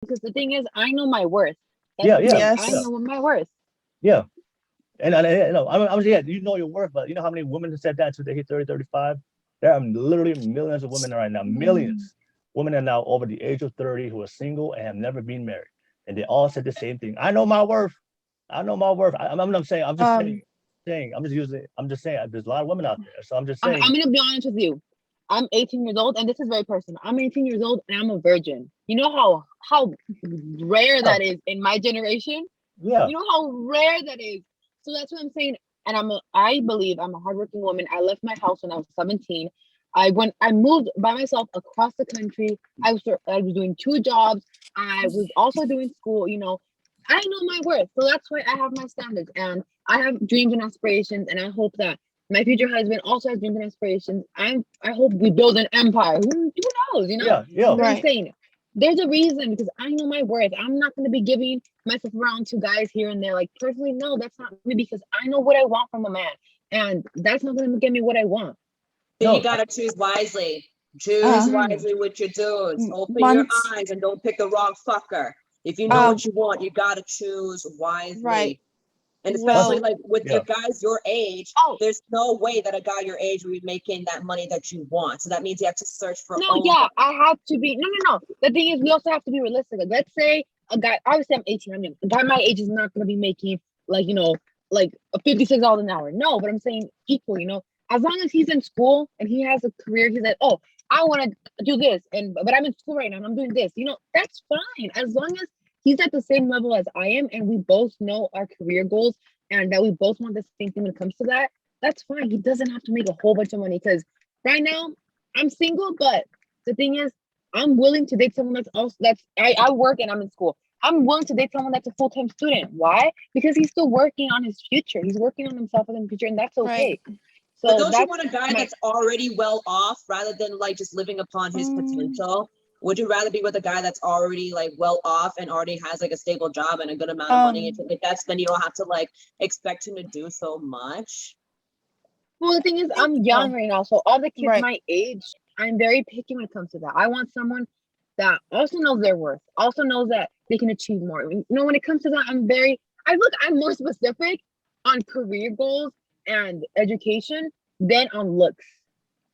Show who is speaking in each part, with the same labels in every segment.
Speaker 1: because the thing is, I know my worth. That's
Speaker 2: Yeah,
Speaker 1: the
Speaker 2: yeah,
Speaker 1: thing. I
Speaker 2: yeah,
Speaker 3: Yes.
Speaker 1: know my worth.
Speaker 2: yeah. And you know, I'm yeah, you know your worth, but you know how many women have said that until they hit 30, 35? There are literally millions of women right now,
Speaker 1: Mm.
Speaker 2: millions. Women are now over the age of 30 who are single and have never been married. And they all said the same thing. I know my worth. I know my worth. I'm saying, I'm just
Speaker 3: Um,
Speaker 2: saying, I'm just saying, there's a lot of women out there. So I'm just
Speaker 1: I'm
Speaker 2: saying,
Speaker 1: gonna be honest with you. I'm 18 years old, and this is very personal. I'm 18 years old, and I'm a virgin. You know how rare
Speaker 2: yeah,
Speaker 1: that is in my generation.
Speaker 2: yeah,
Speaker 1: You know how rare that is. So that's what I'm saying. And I believe I'm a hardworking woman. I left my house when I was 17. I moved by myself across the country. I was doing two jobs. I was also doing school. I know my worth. So that's why I have my standards, and I have dreams and aspirations. And I hope that my future husband also has dreams and aspirations. I hope we build an empire. Who knows?
Speaker 2: yeah, yeah.
Speaker 1: But I'm
Speaker 3: right.
Speaker 1: saying there's a reason, because I know my worth. I'm not going to be giving myself around to guys here and there. Like, personally, no, that's not me, because I know what I want from a man, and that's not going to get me what I want.
Speaker 4: Then you
Speaker 2: No,
Speaker 4: gotta choose wisely. Choose
Speaker 3: Uh,
Speaker 1: Hmm.
Speaker 4: wisely with your dudes. Open your
Speaker 3: months.
Speaker 4: eyes and don't pick the wrong fucker. If you know
Speaker 1: Hmm.
Speaker 3: Um,
Speaker 4: what you want, you gotta choose
Speaker 3: right.
Speaker 4: wisely. And
Speaker 2: that's
Speaker 4: especially
Speaker 3: Well,
Speaker 4: like with your
Speaker 2: yeah,
Speaker 4: guys your age,
Speaker 1: Oh,
Speaker 4: there's no way that a guy your age will be making that money that you want. So that means you have to search for
Speaker 1: no,
Speaker 4: own
Speaker 1: yeah,
Speaker 4: money.
Speaker 1: I have to be. No, no, no. The thing is, we also have to be realistic. Like, let's say a guy, obviously, I'm 18. I'm young. A guy my age is not going to be making, like, like a $56 an hour. No, but I'm saying equal. As long as he's in school and he has a career, he's like, oh, I want to do this, but I'm in school right now and I'm doing this. That's fine. As long as he's at the same level as I am, and we both know our career goals, and that we both want the same thing when it comes to that, that's fine. He doesn't have to make a whole bunch of money, because right now I'm single, but the thing is, I'm willing to date someone I work and I'm in school. I'm willing to date someone that's a full-time student. Why? Because he's still working on his future. He's working on himself in the future, and that's
Speaker 3: right.
Speaker 1: okay.
Speaker 4: But
Speaker 1: So
Speaker 4: don't you
Speaker 1: that's
Speaker 4: want a guy
Speaker 1: my
Speaker 4: that's already well off rather than like just living upon his
Speaker 3: Um,
Speaker 4: potential? Would you rather be with a guy that's already like well off and already has like a stable job and a good amount of money and
Speaker 3: um,
Speaker 4: shit like that? So then you don't have to like expect him to do so much.
Speaker 1: Well, the thing is,
Speaker 3: think,
Speaker 1: I'm young
Speaker 3: oh,
Speaker 1: right now, so all the kids
Speaker 3: right.
Speaker 1: my age, I'm very picky when it comes to that. I want someone that also knows their worth, also knows that they can achieve more. When it comes to that, I'm more specific on career goals and education than on looks.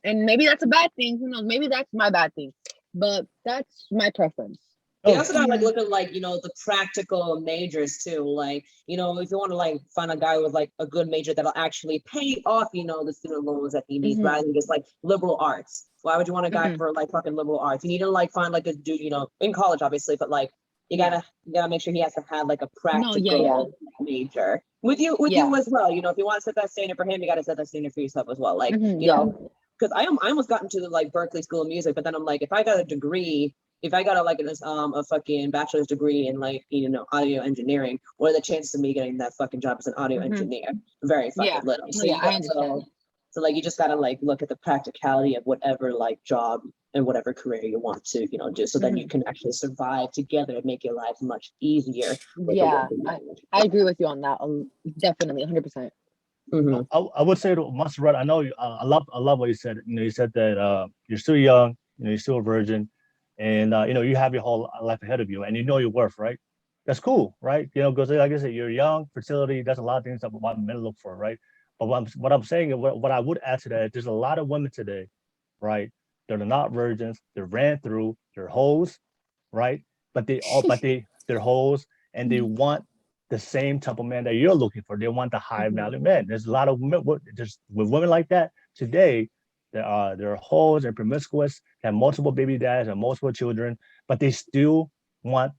Speaker 1: And maybe that's a bad thing. Who knows? Maybe that's my bad thing. But that's my preference.
Speaker 4: But you
Speaker 2: oh,
Speaker 4: also gotta like
Speaker 3: Yeah.
Speaker 4: look at like, the practical majors too. Like, if you want to like find a guy with like a good major that'll actually pay off, the student loans that he needs
Speaker 1: Hmm.
Speaker 4: rather than just like liberal arts. Why would you want a guy
Speaker 1: Hmm.
Speaker 4: for like fucking liberal arts? You need to like find like a dude, in college obviously, but like you
Speaker 1: Yeah.
Speaker 4: gotta you gotta make sure he has to have like a
Speaker 1: No, yeah, yeah.
Speaker 4: practical major. With you
Speaker 1: Yeah.
Speaker 4: as well. If you want to set that standard for him, you gotta set that standard for yourself as well. Like,
Speaker 1: Yeah.
Speaker 4: because I almost got into the like Berkeley School of Music, but then I'm like, if I got a degree, if I got a fucking bachelor's degree in like audio engineering, what are the chances of me getting that fucking job as an audio
Speaker 1: Hmm.
Speaker 4: engineer? Very fucking
Speaker 1: Yeah.
Speaker 4: little.
Speaker 1: No,
Speaker 4: So
Speaker 1: yeah,
Speaker 4: you
Speaker 1: I
Speaker 4: got
Speaker 1: understand.
Speaker 4: so like you just gotta like look at the practicality of whatever like job and whatever career you want to do, so then you
Speaker 1: Hmm.
Speaker 4: can actually survive together and make your life much easier with the
Speaker 1: Yeah,
Speaker 4: working
Speaker 1: I agree with you on that. Definitely, 100%.
Speaker 4: hmm
Speaker 2: I would say to Monserrat, I know I love what you said. You said that you're still young, you're still a virgin, and you have your whole life ahead of you, and you know your worth, right? That's cool, right? Because like I said, you're young, fertility. There's a lot of things that what men look for, right? But what I'm saying, and what I would add to that, there's a lot of women today, right? They're not virgins. They're ran through. They're hoes, right? They're hoes, and they want the same type of man that you're looking for. They want the high
Speaker 1: Hmm.
Speaker 2: value man. There's a lot of women just with women like that today. There are hoes and promiscuous, have multiple baby dads and multiple children, but they still want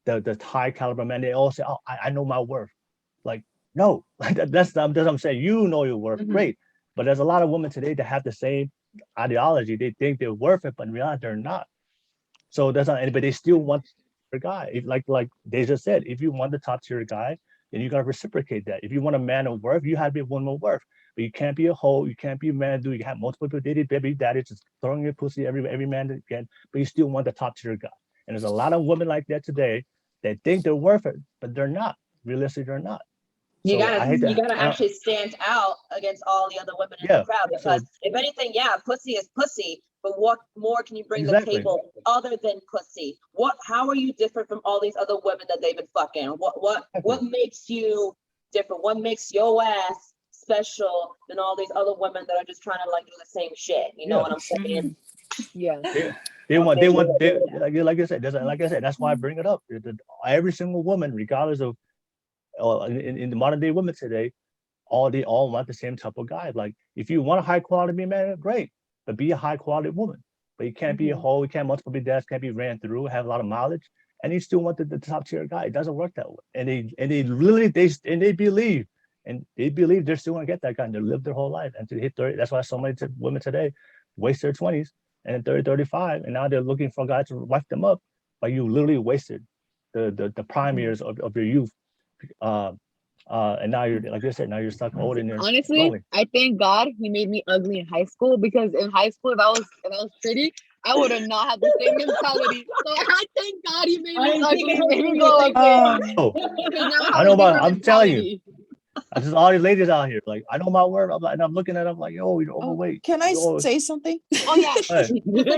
Speaker 2: the high caliber man. They all say, "Oh, I know my worth." Like, no, that's what I'm saying. You know your worth,
Speaker 1: Hmm.
Speaker 2: great. But there's a lot of women today that have the same ideology. They think they're worth it, but in reality, they're not. So that's not, but they still want a guy. If like Deja said, if you want the top tier guy, then you gotta reciprocate that. If you want a man of worth, you have to be a woman of worth. But you can't be a hoe. You can't be a man. Do you have multiple people dated baby daddy just throwing your pussy every man that can? But you still want the top tier guy. And there's a lot of women like that today that think they're worth it, but they're not. Realistically, they're not.
Speaker 4: You
Speaker 2: So
Speaker 4: gotta
Speaker 2: I hate
Speaker 4: you
Speaker 2: that.
Speaker 4: gotta actually stand out against all the other women in the
Speaker 2: Yeah.
Speaker 4: crowd,
Speaker 2: So
Speaker 4: because if anything, yeah, pussy is pussy, but what more can you bring to the table other than pussy? How are you different from all these other women that they've been fucking? What makes you different? What makes your ass special than all these other women that are just trying to like do the same shit? You know what I'm saying?
Speaker 1: Yeah.
Speaker 2: They like I said, that's why I bring it up. Every single woman, regardless of in the modern day women today, they all want the same type of guy. Like if you want a high quality man, great, but be a high quality woman. But you can't be a hoe, you can't multiple be dads, can't be ran through, have a lot of mileage, and you still want the top tier guy. It doesn't work that way. And they really believe they're still gonna get that guy and they live their whole life and to hit 30. That's why so many women today waste their 20s and 30, 35, and now they're looking for a guy to wife them up, but you literally wasted the prime years of your youth. And now you're, like I said, now you're stuck old and you're
Speaker 1: honestly
Speaker 2: lonely.
Speaker 1: I thank God he made me ugly in high school, because in high school if I was pretty, I would have not had the same mentality. So I thank God he made me ugly, made me go ugly.
Speaker 2: I'm telling you, there's all these ladies out here. Like I know my word, and I'm looking at them like, yo, you're overweight.
Speaker 3: Can I say something?
Speaker 1: Oh yeah.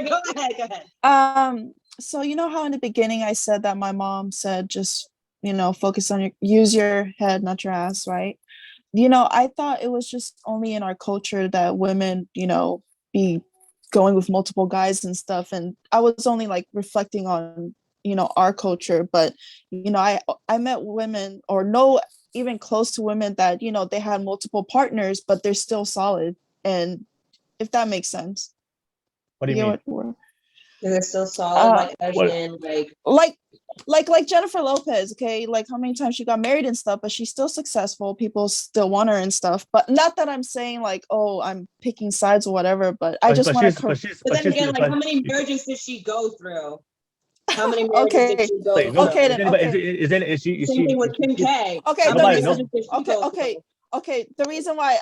Speaker 4: Go ahead.
Speaker 3: So you know how in the beginning I said that my mom said just focus on use your head, not your ass, right? I thought it was just only in our culture that women, be going with multiple guys and stuff. And I was only like reflecting on, our culture. But, I met women or know even close to women that, they had multiple partners, but they're still solid. And if that makes sense.
Speaker 2: What do you mean?
Speaker 4: They're still solid,
Speaker 3: like Jennifer Lopez, okay? Like how many times she got married and stuff, but she's still successful. People still want her and stuff. But not that I'm saying like, oh, I'm picking sides or whatever, but I just want to
Speaker 4: But then again, like how many marriages did she go through? How many marriages did she go through?
Speaker 2: Is she
Speaker 4: same thing with Kim K.
Speaker 3: Okay, the reason why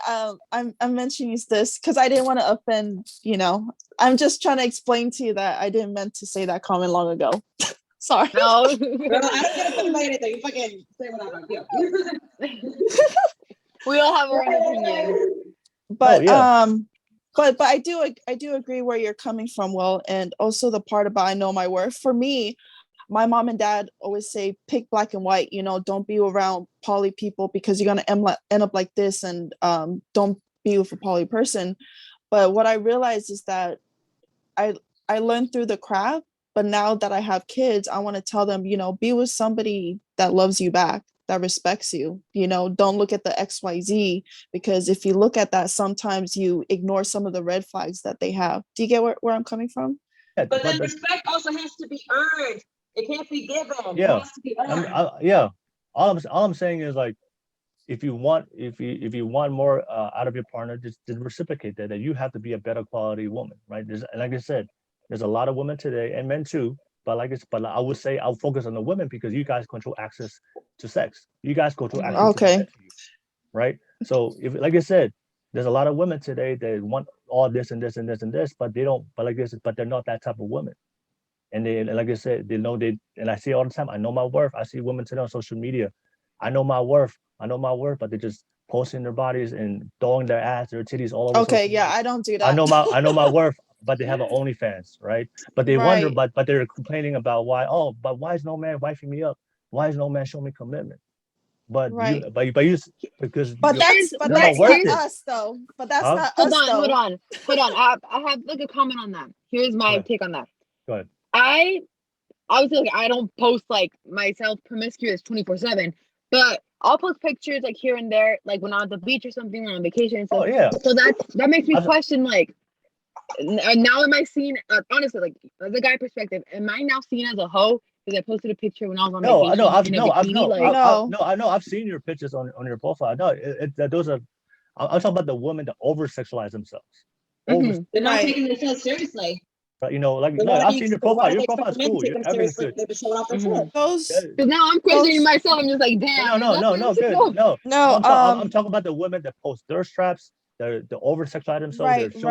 Speaker 3: I'm mentioning this because I didn't want to offend, I'm just trying to explain to you that I didn't meant to say that comment long ago. Sorry.
Speaker 4: No. Girl, I don't get offended by anything. You fucking say whatever. Yeah.
Speaker 1: We all have our own opinions.
Speaker 3: But but I do agree where you're coming from, Will, and also the part about I know my worth. For me, my mom and dad always say pick black and white, don't be around poly people because you're gonna end up like this, and don't be with a poly person. But what I realized is that I learned through the craft, but now that I have kids, I want to tell them, be with somebody that loves you back, that respects you, don't look at the XYZ, because if you look at that, sometimes you ignore some of the red flags that they have. Do you get where I'm coming from?
Speaker 4: But then respect also has to be earned. It can't be given.
Speaker 2: Yeah.
Speaker 4: It has to be earned.
Speaker 2: All I'm saying is like, if you want more out of your partner, just reciprocate that you have to be a better quality woman, right? Like I said, there's a lot of women today and men too, but I would say I'll focus on the women because you guys control access to sex. You guys control access to sex, right? So if, like I said, there's a lot of women today that want all this and this and this and this, but they don't. But like this, but they're not that type of woman. And they, like I said, they know and I see all the time. I know my worth. I see women today on social media. I know my worth, but they're just posting their bodies and throwing their ass, their titties all over.
Speaker 3: Okay, yeah, I don't do that.
Speaker 2: I know my worth, but they have an OnlyFans, right? But they wonder, but they're complaining about why is no man wifing me up? Why is no man showing me commitment? But that's not us though. But that's not us though.
Speaker 1: Hold on. I have like a comment on that. Here's my take on that.
Speaker 2: Go ahead.
Speaker 1: I obviously I don't post like myself promiscuous 24/7, but I'll post pictures like here and there, like when I'm at the beach or something, or on vacation and stuff.
Speaker 2: Oh yeah.
Speaker 1: So that makes me question like, now am I seen honestly, like the guy perspective, am I now seen as a hoe because I posted a picture when I was on
Speaker 2: vacation? I've seen your pictures on your profile. No, those are. I'm talking about the women that over sexualize themselves.
Speaker 1: Mm-hmm.
Speaker 4: They're not taking themselves seriously.
Speaker 2: But I've seen your profile. Your profile is cool. Everything's good.
Speaker 4: They've been showing off their shit.
Speaker 1: Because now I'm questioning myself. I'm just like, damn.
Speaker 2: No. I'm talking about the women that post thirst traps. They're over sexualize themselves.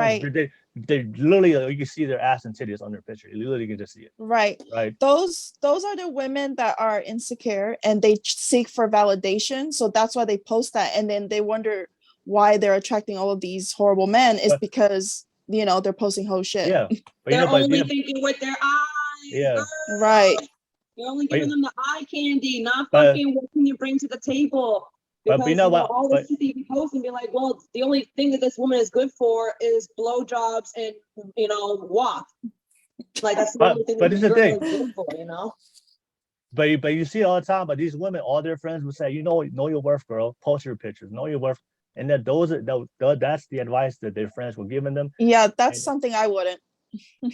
Speaker 2: They literally, you can see their ass and titties on their picture. You literally can just see it.
Speaker 3: Right. Those are the women that are insecure and they seek for validation. So that's why they post that, and then they wonder why they're attracting all of these horrible men. Is because you know, they're posting whole shit.
Speaker 2: Yeah, but
Speaker 4: They're
Speaker 2: but
Speaker 4: only thinking with their eyes.
Speaker 2: Yeah.
Speaker 4: girl.
Speaker 3: Right.
Speaker 4: You're only giving them the eye candy, not
Speaker 2: But-
Speaker 4: fucking what can you bring to the table.
Speaker 2: But
Speaker 4: Because
Speaker 2: you know what?
Speaker 4: all the shit that you post and be like, well, the only thing that this woman is good for is blowjobs and walk. Like that's the
Speaker 2: But-
Speaker 4: only thing
Speaker 2: but
Speaker 4: that
Speaker 2: this
Speaker 4: this
Speaker 2: is the
Speaker 4: girl
Speaker 2: thing.
Speaker 4: is good for, you know?
Speaker 2: But you see all the time, but these women, all their friends will say, know your worth, girl. Post your pictures, know your worth. And that that's the advice that their friends were giving them.
Speaker 3: Yeah, that's
Speaker 2: And-
Speaker 3: something I wouldn't.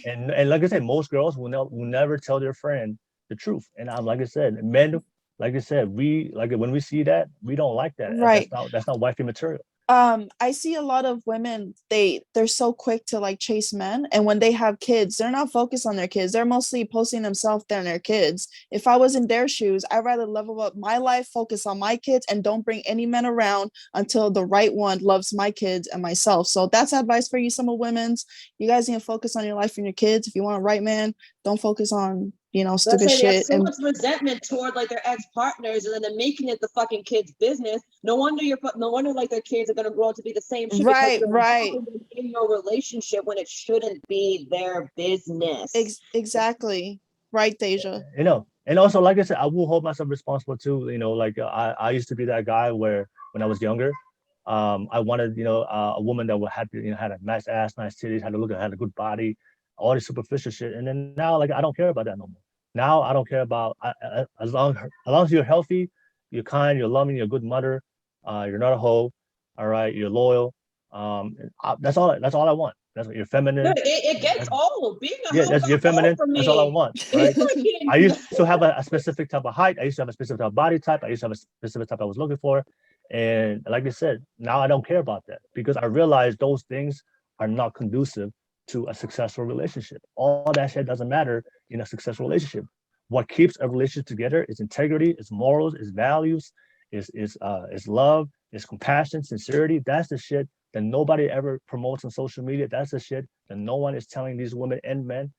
Speaker 2: And like I said, most girls will never tell their friend the truth. And I'm like I said, men, like I said, when we see that, we don't like that.
Speaker 3: Right.
Speaker 2: That's not wifey material.
Speaker 3: I see a lot of women, they're so quick to like chase men, and when they have kids, they're not focused on their kids. They're mostly posting themselves than their kids. If I was in their shoes, I'd rather level up my life, focus on my kids, and don't bring any men around until the right one loves my kids and myself. So that's advice for you, some of women's. You guys need to focus on your life and your kids. If you want a right man, don't focus on stupid
Speaker 4: They have
Speaker 3: shit.
Speaker 4: so much resentment toward like their ex-partners, and then they're making it the fucking kids' business. No wonder like their kids are gonna grow up to be the same shit.
Speaker 3: Right,
Speaker 4: because
Speaker 3: right.
Speaker 4: in your relationship when it shouldn't be their business.
Speaker 3: Exactly. Right, Deja.
Speaker 2: And also, like I said, I will hold myself responsible too. Like I used to be that guy where when I was younger, I wanted a woman that would have had a nice ass, nice titties, had a good body, all this superficial shit. And then now, like, I don't care about that no more. Now I don't care about as long as you're healthy, you're kind, you're loving, you're a good mother, you're not a hoe, all right, you're loyal. That's all I want. That's what you're feminine.
Speaker 4: Dude, it gets old. Being a
Speaker 2: Yeah,
Speaker 4: hoe
Speaker 2: that's
Speaker 4: got
Speaker 2: you're feminine.
Speaker 4: old for
Speaker 2: That's all I
Speaker 4: me.
Speaker 2: want, right? I used to have a specific type of height. I used to have a specific type of body type. I used to have a specific type I was looking for. And like I said, now I don't care about that because I realize those things are not conducive to a successful relationship. All that shit doesn't matter in a successful relationship. What keeps a relationship together is integrity, is morals, is values, is love, is compassion, sincerity. That's the shit that nobody ever promotes on social media. That's the shit that no one is telling these women and men.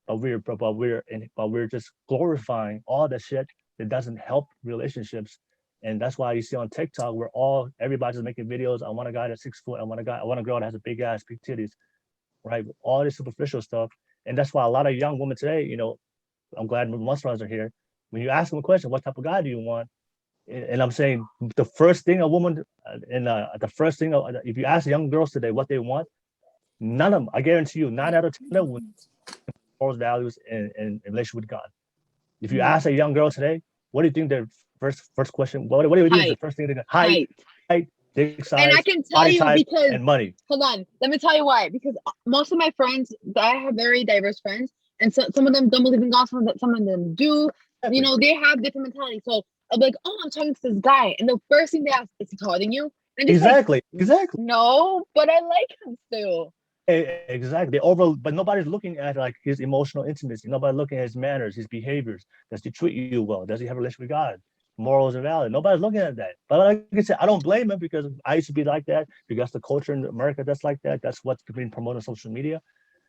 Speaker 2: But we're just glorifying all the shit that doesn't help relationships. And that's why you see on TikTok where everybody's making videos. I want a guy that's 6 foot. I want a girl that has a big ass, big titties, right? All this superficial stuff. And that's why a lot of young women today, I'm glad Monserrat are here. When you ask them a question, what type of guy do you want? And I'm saying the first thing a woman, if you ask young girls today what they want, none of them, I guarantee you, 9 out of 10 would morals, values, and relationship with God. If you ask a young girl today, what do you think their first question? What do you think is the first thing they're gonna height, dick size,
Speaker 1: and I can tell
Speaker 2: body
Speaker 1: you
Speaker 2: type,
Speaker 1: because
Speaker 2: and money.
Speaker 1: hold on, let me tell you why. Because most of my friends, I have very diverse friends, and some of them don't believe in God, some of them do. They have different mentality. So I'll be like, oh, I'm talking to this guy, and the first thing they ask is he taller than you? And
Speaker 2: Exactly.
Speaker 1: No, but I like him still.
Speaker 2: Exactly. But nobody's looking at like his emotional intimacy. Nobody's looking at his manners, his behaviors. Does he treat you well? Does he have a relationship with God? Morals and values. Nobody's looking at that. But like I said, I don't blame him because I used to be like that because the culture in America that's like that. That's what's being promoted on social media.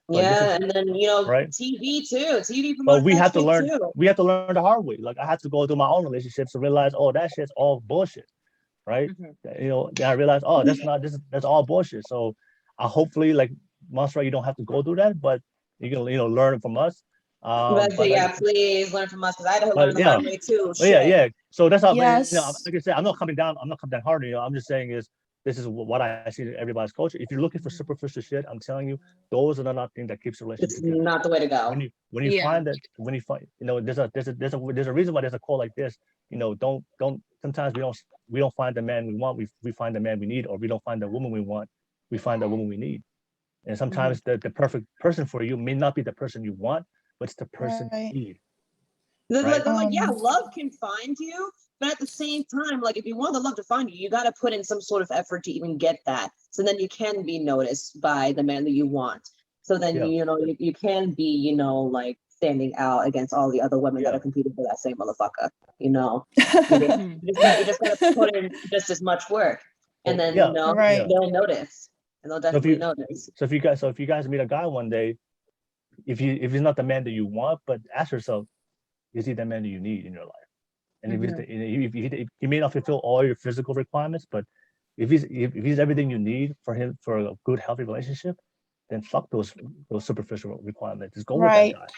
Speaker 2: But
Speaker 4: and then
Speaker 2: right?
Speaker 4: TV too. TV promotes.
Speaker 2: But we have to learn.
Speaker 4: Too.
Speaker 2: We have to learn the hard way. Like I had to go through my own relationships to realize, oh, that shit's all bullshit, right? Then I realized, oh, that's all bullshit. So I hopefully like Monserrat, you don't have to go through that, but you can learn from us.
Speaker 4: Please learn from us because I had to learn the hard way too.
Speaker 2: Yeah. So that's how.
Speaker 3: Yes.
Speaker 2: Like I said, I'm not coming down hard. I'm just saying this is what I see in everybody's culture. If you're looking for superficial shit, I'm telling you, those are not things that keeps the relationship together.
Speaker 4: Not the way to go.
Speaker 2: When you find there's a reason why there's a quote like this. Don't. Sometimes we don't find the man we want. We find the man we need, or we don't find the woman we want. We find the woman we need. And sometimes the perfect person for you may not be the person you want, but it's the person you need.
Speaker 4: Right? Love can find you, but at the same time, like if you want the love to find you, you got to put in some sort of effort to even get that. So then you can be noticed by the man that you want. So then you can be like standing out against all the other women that are competing for that same motherfucker. You just got to put in just as much work, and then they'll notice. And they'll definitely notice.
Speaker 2: So if you guys meet a guy one day, if he's not the man that you want, but ask yourself, is he the man that you need in your life? And if he may not fulfill all your physical requirements, but if he's everything you need for a good, healthy relationship, then fuck those superficial requirements. Just go
Speaker 3: Right.
Speaker 2: with that guy.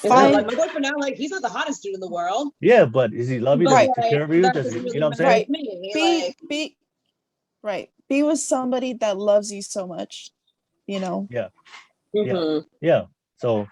Speaker 4: It's not
Speaker 3: Fine.
Speaker 4: like my boyfriend now, like he's not the hottest dude in the world.
Speaker 2: Yeah, but is he love you? Does he
Speaker 3: Right.
Speaker 2: take care of you?
Speaker 4: That
Speaker 2: Does he,
Speaker 4: doesn't really
Speaker 2: you know what I'm
Speaker 4: matter
Speaker 2: saying?
Speaker 4: to me.
Speaker 3: Be
Speaker 4: Like,
Speaker 3: be right. Be with somebody that loves you so much, you know.
Speaker 2: Yeah.
Speaker 4: mhm.
Speaker 2: Yeah. So